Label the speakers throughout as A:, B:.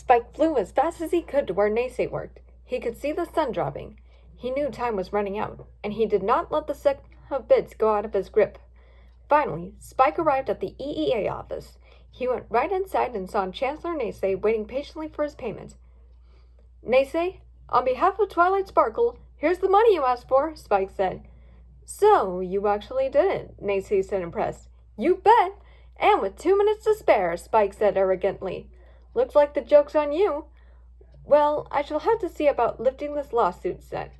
A: Spike flew as fast as he could to where Nace worked. He could see the sun dropping. He knew time was running out, and he did not let the sack of bits go out of his grip. Finally, Spike arrived at the EEA office. He went right inside and saw Chancellor Nace waiting patiently for his payment. "Nace, on behalf of Twilight Sparkle, here's the money you asked for," Spike said. "So, you actually did it," Nace said, impressed. "You bet! And with 2 minutes to spare," Spike said arrogantly. "Looks like the joke's on you." "Well, I shall have to see about lifting this lawsuit," said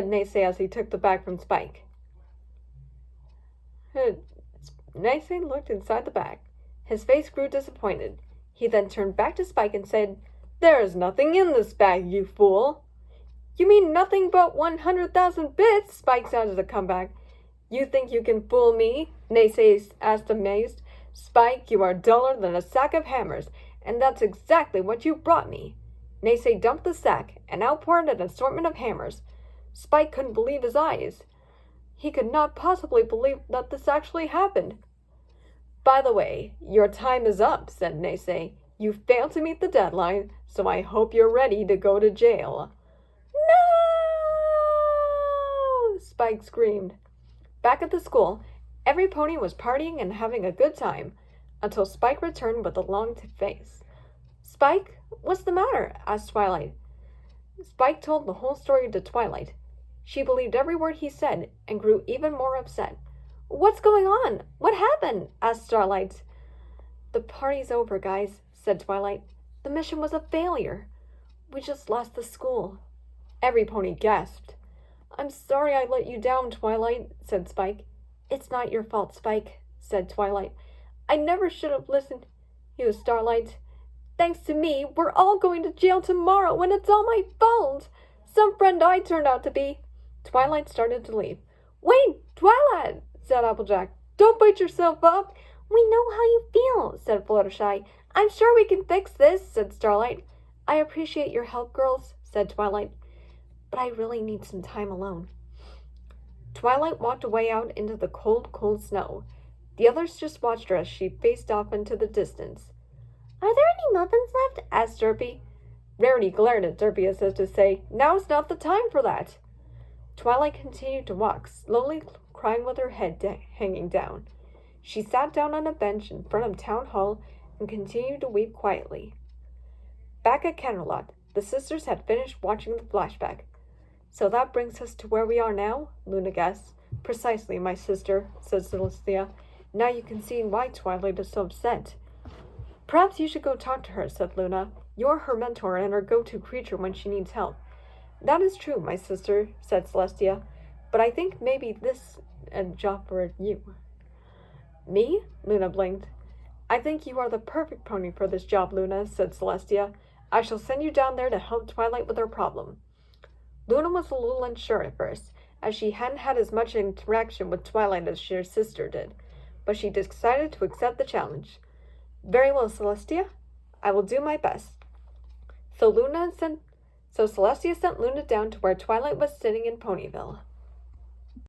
A: Nace as he took the bag from Spike. Nace looked inside the bag. His face grew disappointed. He then turned back to Spike and said, "There is nothing in this bag, you fool." "You mean nothing but 100,000 bits?" Spike sounded a comeback. "You think you can fool me?" Nace asked, amazed. "Spike, you are duller than a sack of hammers, and that's exactly what you brought me." Nace dumped the sack and outpoured an assortment of hammers. Spike couldn't believe his eyes. He could not possibly believe that this actually happened. "By the way, your time is up," said Nace. "You failed to meet the deadline, so I hope you're ready to go to jail." "No!" Spike screamed. Back at the school, every pony was partying and having a good time, until Spike returned with a long face. "Spike, what's the matter?" asked Twilight. Spike told the whole story to Twilight. She believed every word he said and grew even more upset. "What's going on? What happened?" asked Starlight. "The party's over, guys," said Twilight. "The mission was a failure. We just lost the school." Every pony gasped. "I'm sorry I let you down, Twilight," said Spike. "It's not your fault, Spike," said Twilight. "I never should have listened," mused Starlight. "Thanks to me, we're all going to jail tomorrow, and it's all my fault. Some friend I turned out to be." Twilight started to leave. "Wait, Twilight," said Applejack. "Don't beat yourself up." "We know how you feel," said Fluttershy. "I'm sure we can fix this," said Starlight. "I appreciate your help, girls," said Twilight, "but I really need some time alone." Twilight walked away out into the cold, cold snow. The others just watched her as she faced off into the distance. "Are there any muffins left?" asked Derpy. Rarity glared at Derpy as if to say, "Now's not the time for that." Twilight continued to walk, slowly crying with her head hanging down. She sat down on a bench in front of Town Hall and continued to weep quietly. Back at Canterlot, the sisters had finished watching the flashback. "So that brings us to where we are now?" Luna guessed. "Precisely, my sister," said Celestia. "Now you can see why Twilight is so upset." "Perhaps you should go talk to her," said Luna. "You're her mentor and her go-to creature when she needs help." "That is true, my sister," said Celestia. "But I think maybe this is a job for you." "Me?" Luna blinked. "I think you are the perfect pony for this job, Luna," said Celestia. "I shall send you down there to help Twilight with her problem." Luna was a little unsure at first, as she hadn't had as much interaction with Twilight as her sister did, but she decided to accept the challenge. "Very well, Celestia. I will do my best." So Celestia sent Luna down to where Twilight was sitting in Ponyville.